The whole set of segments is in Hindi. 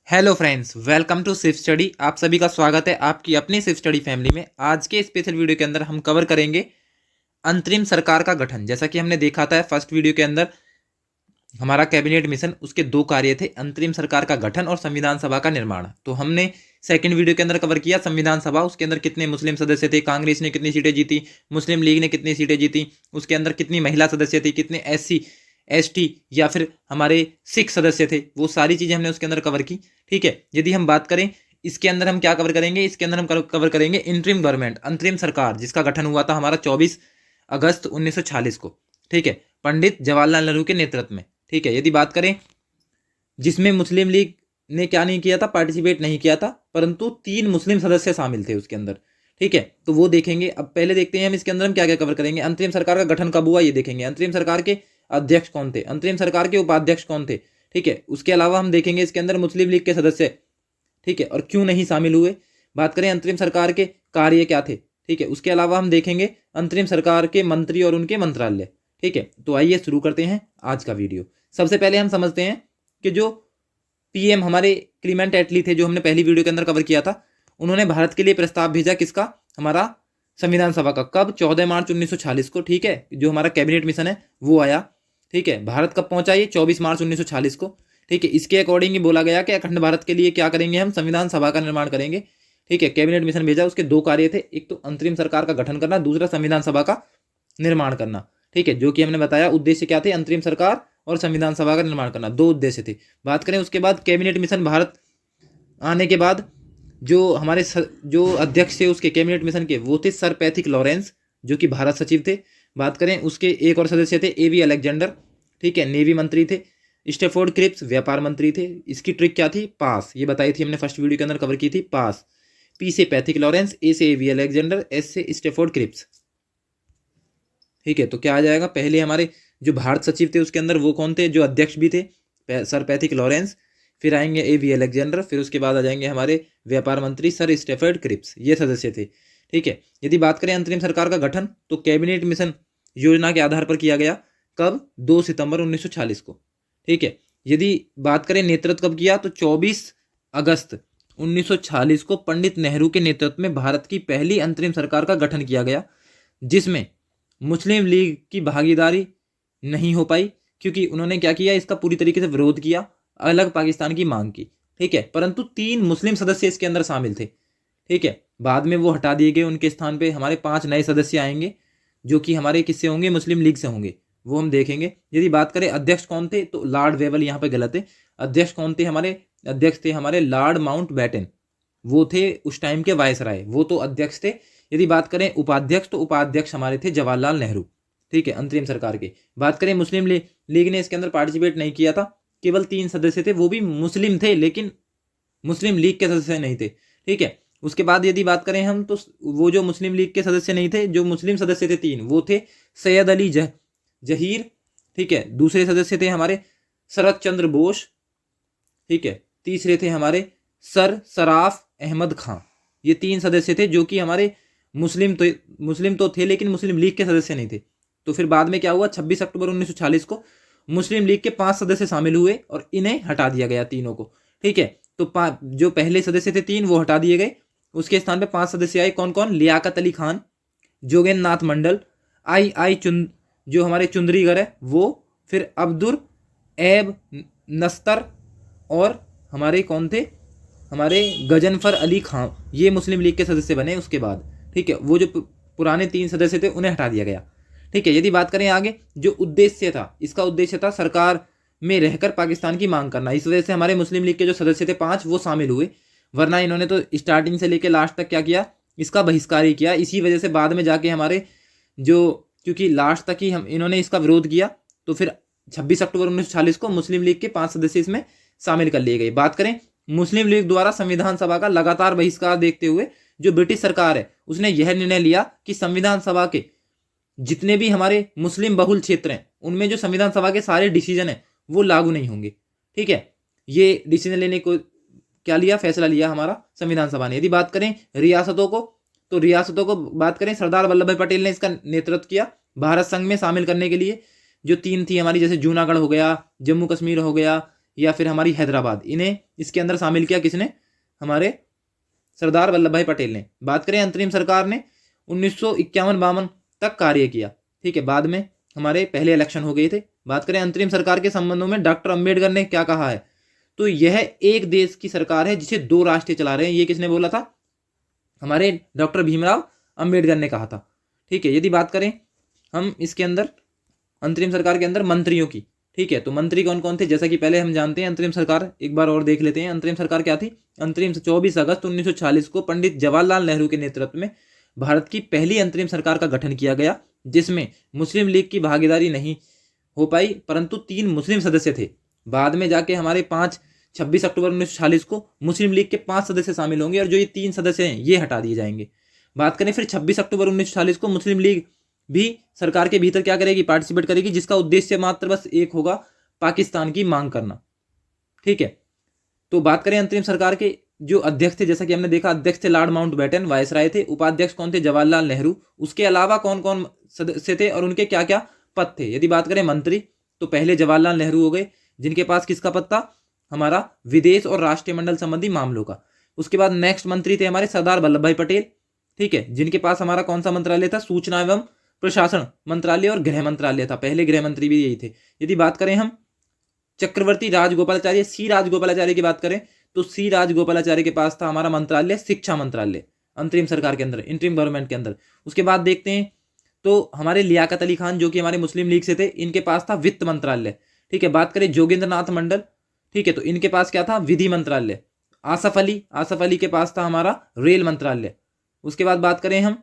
हेलो फ्रेंड्स, वेलकम टू सिर्फ स्टडी। आप सभी का स्वागत है आपकी अपनी सिर्फ स्टडी फैमिली में। आज के स्पेशल वीडियो के अंदर हम कवर करेंगे अंतरिम सरकार का गठन। जैसा कि हमने देखा था फर्स्ट वीडियो के अंदर, हमारा कैबिनेट मिशन, उसके दो कार्य थे, अंतरिम सरकार का गठन और संविधान सभा का निर्माण। तो हमने सेकंड वीडियो के अंदर कवर किया संविधान सभा, उसके अंदर कितने मुस्लिम सदस्य थे, कांग्रेस ने कितनी सीटें जीती, मुस्लिम लीग ने कितनी सीटें जीती, उसके अंदर कितनी महिला सदस्य थी, कितने SC ST या फिर हमारे सिख सदस्य थे, वो सारी चीजें हमने उसके अंदर कवर की। ठीक है, यदि हम बात करें इसके अंदर हम क्या कवर करेंगे, इसके अंदर हम कवर करेंगे इंटरिम गवर्नमेंट, अंतरिम सरकार, जिसका गठन हुआ था हमारा 24 अगस्त 1946 को। ठीक है, पंडित जवाहरलाल नेहरू के नेतृत्व में। ठीक है, यदि बात करें जिसमें मुस्लिम लीग ने क्या नहीं किया था, पार्टिसिपेट नहीं किया था, परंतु 3 मुस्लिम सदस्य शामिल थे उसके अंदर। ठीक है, तो वो देखेंगे। अब पहले देखते हैं हम इसके अंदर हम क्या क्या कवर करेंगे। अंतरिम सरकार का गठन कब हुआ ये देखेंगे, अंतरिम सरकार के अध्यक्ष कौन थे, अंतरिम सरकार के उपाध्यक्ष कौन थे। ठीक है, उसके अलावा हम देखेंगे इसके अंदर मुस्लिम लीग के सदस्य, ठीक है, और क्यों नहीं शामिल हुए। बात करें अंतरिम सरकार के कार्य क्या थे। ठीक है, उसके अलावा हम देखेंगे अंतरिम सरकार के मंत्री और उनके मंत्रालय। ठीक है, तो आइए शुरू करते हैं आज का वीडियो। सबसे पहले हम समझते हैं कि जो PM हमारे क्लीमेंट एटली थे, जो हमने पहली वीडियो के अंदर कवर किया था, उन्होंने भारत के लिए प्रस्ताव भेजा किसका, हमारा संविधान सभा का। कब, 14 मार्च 1946 को। ठीक है, जो हमारा कैबिनेट मिशन है वो आया। ठीक है, भारत कब पहुंचा ये, 24 मार्च 1946 को। ठीक है, इसके अकॉर्डिंग ही बोला गया कि अखंड भारत के लिए क्या करेंगे, हम संविधान सभा का निर्माण करेंगे। ठीक है, कैबिनेट मिशन भेजा, उसके दो कार्य थे, एक तो अंतरिम सरकार का गठन करना, दूसरा संविधान सभा का निर्माण करना। ठीक है, जो कि हमने बताया उद्देश्य क्या थे, अंतरिम सरकार और संविधान सभा का निर्माण करना, दो उद्देश्य थे। बात करें उसके बाद कैबिनेट मिशन भारत आने के बाद जो हमारे जो अध्यक्ष थे उसके कैबिनेट मिशन के, वो थे सर पैथिक लॉरेंस, जो कि भारत सचिव थे। बात करें उसके एक और सदस्य थे AV अलेक्जेंडर, ठीक है, नेवी मंत्री थे। स्टेफोर्ड क्रिप्स व्यापार मंत्री थे। इसकी ट्रिक क्या थी, पास, ये बताई थी हमने फर्स्ट वीडियो के अंदर कवर की थी। पास, P से पैथिक लॉरेंस, A से AV अलेक्जेंडर, S से स्टेफोर्ड क्रिप्स। ठीक है, तो क्या आ जाएगा, पहले हमारे जो भारत सचिव थे उसके अंदर वो कौन थे, जो अध्यक्ष भी थे, सर पैथिक लॉरेंस, फिर आएंगे AV अलेक्जेंडर, फिर उसके बाद आ जाएंगे हमारे व्यापार मंत्री सर स्टेफर्ड क्रिप्स, ये सदस्य थे। ठीक है, यदि बात करें अंतरिम सरकार का गठन, तो कैबिनेट मिशन योजना के आधार पर किया गया। कब, 2 सितंबर 1946 को। ठीक है, यदि बात करें नेतृत्व कब किया, तो 24 अगस्त 1946 को पंडित नेहरू के नेतृत्व में भारत की पहली अंतरिम सरकार का गठन किया गया, जिसमें मुस्लिम लीग की भागीदारी नहीं हो पाई, क्योंकि उन्होंने क्या किया, इसका पूरी तरीके से विरोध किया, अलग पाकिस्तान की मांग की। ठीक है, परंतु 3 मुस्लिम सदस्य इसके अंदर शामिल थे। ठीक है, बाद में वो हटा दिए गए, उनके स्थान पे हमारे 5 नए सदस्य आएंगे, जो कि हमारे किससे होंगे, मुस्लिम लीग से होंगे, वो हम देखेंगे। यदि बात करें अध्यक्ष कौन थे, तो लॉर्ड वेवल, यहाँ पे गलत है। अध्यक्ष कौन थे हमारे, अध्यक्ष थे हमारे लॉर्ड माउंट बैटन, वो थे उस टाइम के वायसराय, वो तो अध्यक्ष थे। यदि बात करें उपाध्यक्ष, तो उपाध्यक्ष हमारे थे जवाहरलाल नेहरू। ठीक है, अंतरिम सरकार के। बात करें मुस्लिम लीग ने इसके अंदर पार्टिसिपेट नहीं किया था, केवल 3 सदस्य थे, वो भी मुस्लिम थे, लेकिन मुस्लिम लीग के सदस्य नहीं थे। ठीक है, उसके बाद यदि बात करें हम, तो वो जो मुस्लिम लीग के सदस्य नहीं थे, जो मुस्लिम सदस्य थे 3, वो थे सैयद अली जहीर। ठीक है, दूसरे सदस्य थे हमारे शरद चंद्र बोस। ठीक है, तीसरे थे हमारे सर सराफ अहमद खां। ये 3 सदस्य थे जो कि हमारे मुस्लिम तो थे, लेकिन मुस्लिम लीग के सदस्य नहीं थे। तो फिर बाद में क्या हुआ, 26 अक्टूबर 1946 को मुस्लिम लीग के 5 सदस्य शामिल हुए और इन्हें हटा दिया गया, तीनों को। ठीक है, तो जो पहले सदस्य थे 3, वो हटा दिए गए, उसके स्थान पे 5 सदस्य आए। कौन कौन, लियाकत अली खान, जोगेंद्र नाथ मंडल, जो हमारे चुंदरीगर है वो, फिर अब्दुल ऐब नस्तर, और हमारे कौन थे, हमारे गजनफर अली खां, ये मुस्लिम लीग के सदस्य बने उसके बाद। ठीक है, वो जो पुराने 3 सदस्य थे उन्हें हटा दिया गया। ठीक है, यदि बात करें आगे, जो उद्देश्य था, इसका उद्देश्य था सरकार में रहकर पाकिस्तान की मांग करना। इस वजह से हमारे मुस्लिम लीग के जो सदस्य थे 5, वो शामिल हुए, वरना इन्होंने तो स्टार्टिंग से लेकर लास्ट तक क्या किया, इसका बहिष्कार ही किया। इसी वजह से बाद में जाके हमारे जो, क्योंकि लास्ट तक ही हम इन्होंने इसका विरोध किया, तो फिर 26 अक्टूबर 1946 को मुस्लिम लीग के 5 सदस्य इसमें शामिल कर लिए गए। बात करें मुस्लिम लीग द्वारा संविधान सभा का लगातार बहिष्कार देखते हुए जो ब्रिटिश सरकार है, उसने यह निर्णय लिया कि संविधान सभा के जितने भी हमारे मुस्लिम बहुल क्षेत्र हैं, उनमें जो संविधान सभा के सारे डिसीजन है वो लागू नहीं होंगे। ठीक है, ये डिसीजन लेने को क्या लिया, फैसला लिया हमारा संविधान सभा ने। यदि बात करें रियासतों को, तो रियासतों को बात करें, सरदार वल्लभ भाई पटेल ने इसका नेतृत्व किया भारत संघ में शामिल करने के लिए। जो 3 थी हमारी, जैसे जूनागढ़ हो गया, जम्मू कश्मीर हो गया, या फिर हमारी हैदराबाद, इन्हें इसके अंदर शामिल किया किसने? हमारे सरदार वल्लभ भाई पटेल ने। बात करें अंतरिम सरकार ने 1951-52 तक कार्य किया, ठीक है, बाद में हमारे पहले इलेक्शन हो गए थे। बात करें अंतरिम सरकार के संबंधों में डॉक्टर अंबेडकर ने क्या कहा है, तो यह एक देश की सरकार है जिसे दो राष्ट्र चला रहे हैं। ये किसने बोला था? हमारे डॉक्टर भीमराव अंबेडकर ने कहा था, ठीक है। यदि बात करें हम इसके अंदर अंतरिम सरकार के अंदर मंत्रियों की, ठीक है, तो मंत्री कौन कौन थे, जैसा कि पहले हम जानते हैं अंतरिम सरकार एक बार और देख लेते हैं। अंतरिम सरकार क्या थी? अंतरिम 24 अगस्त 1946 को पंडित जवाहरलाल नेहरू के नेतृत्व में भारत की पहली अंतरिम सरकार का गठन किया गया, जिसमें मुस्लिम लीग की भागीदारी नहीं हो पाई, परंतु 3 मुस्लिम सदस्य थे। बाद में जाके हमारे 26 अक्टूबर 1946 को मुस्लिम लीग के 5 सदस्य शामिल होंगे और जो ये 3 सदस्य हैं ये हटा दिए जाएंगे। बात करें फिर 26 अक्टूबर 1946 को मुस्लिम लीग भी सरकार के भीतर क्या करेगी? पार्टिसिपेट करेगी, जिसका उद्देश्य मात्र बस एक होगा, पाकिस्तान की मांग करना, ठीक है। तो बात करें अंतरिम सरकार के जो अध्यक्ष थे, जैसा कि हमने देखा अध्यक्ष थे लॉर्ड माउंटबेटन, वायसराय थे। उपाध्यक्ष कौन थे? जवाहरलाल नेहरू। उसके अलावा कौन कौन सदस्य थे और उनके क्या क्या पद थे? यदि बात करें मंत्री, तो पहले जवाहरलाल नेहरू हो गए, जिनके पास किसका पद था? हमारा विदेश और राष्ट्रीय मंडल संबंधी मामलों का। उसके बाद नेक्स्ट मंत्री थे हमारे सरदार वल्लभ भाई पटेल, ठीक है, जिनके पास हमारा कौन सा मंत्रालय था? सूचना एवं प्रशासन मंत्रालय और गृह मंत्रालय था। पहले गृह मंत्री भी यही थे। यदि बात करें हम चक्रवर्ती राजगोपालाचार्य, सी राजगोपालाचार्य की बात करें, तो सी राजगोपालाचार्य के पास था हमारा मंत्रालय शिक्षा मंत्रालय, अंतरिम सरकार के अंदर, इंटरिम गवर्नमेंट के अंदर। उसके बाद देखते हैं तो हमारे लियाकत अली खान, जो कि हमारे मुस्लिम लीग से थे, इनके पास था वित्त मंत्रालय, ठीक है। बात करें जोगेंद्र नाथ मंडल, ठीक है, तो इनके पास क्या था? विधि मंत्रालय। आसफ अली के पास था हमारा रेल मंत्रालय। उसके बाद बात करें हम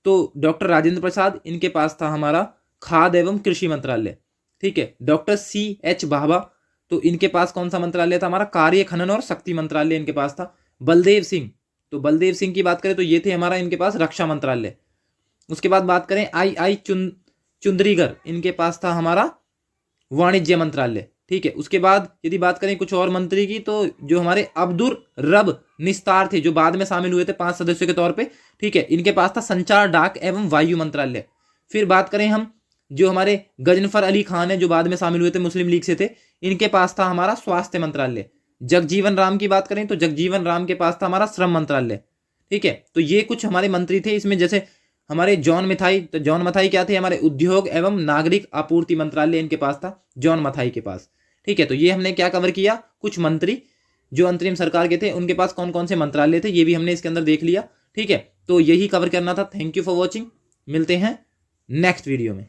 तो डॉक्टर राजेंद्र प्रसाद, इनके पास था हमारा खाद्य एवं कृषि मंत्रालय, ठीक है। डॉक्टर CH भाभा, तो इनके पास कौन सा मंत्रालय था? हमारा कार्य खनन और शक्ति मंत्रालय इनके पास था। बलदेव सिंह, तो बलदेव सिंह की बात करें तो ये थे हमारा इनके पास रक्षा मंत्रालय। उसके बाद बात करें आई चुंदरीगर, इनके पास था हमारा वाणिज्य मंत्रालय, ठीक है। उसके बाद यदि बात करें कुछ और मंत्री की, तो जो हमारे अब्दुल रब निस्तार थे, जो बाद में शामिल हुए थे 5 सदस्यों के तौर पे, ठीक है, इनके पास था संचार, डाक एवं वायु मंत्रालय। फिर बात करें हम जो हमारे गजनफर अली खान है, जो बाद में शामिल हुए थे मुस्लिम लीग से थे, इनके पास था हमारा स्वास्थ्य मंत्रालय। जगजीवन राम की बात करें तो जगजीवन राम के पास था हमारा श्रम मंत्रालय, ठीक है। तो ये कुछ हमारे मंत्री थे। इसमें जैसे हमारे जॉन मथाई, तो जॉन मथाई क्या थे? हमारे उद्योग एवं नागरिक आपूर्ति मंत्रालय इनके पास था, जॉन मथाई के पास, ठीक है। तो ये हमने क्या कवर किया? कुछ मंत्री जो अंतरिम सरकार के थे, उनके पास कौन कौन से मंत्रालय थे, ये भी हमने इसके अंदर देख लिया, ठीक है। तो यही कवर करना था। Thank you for watching. मिलते हैं नेक्स्ट वीडियो में।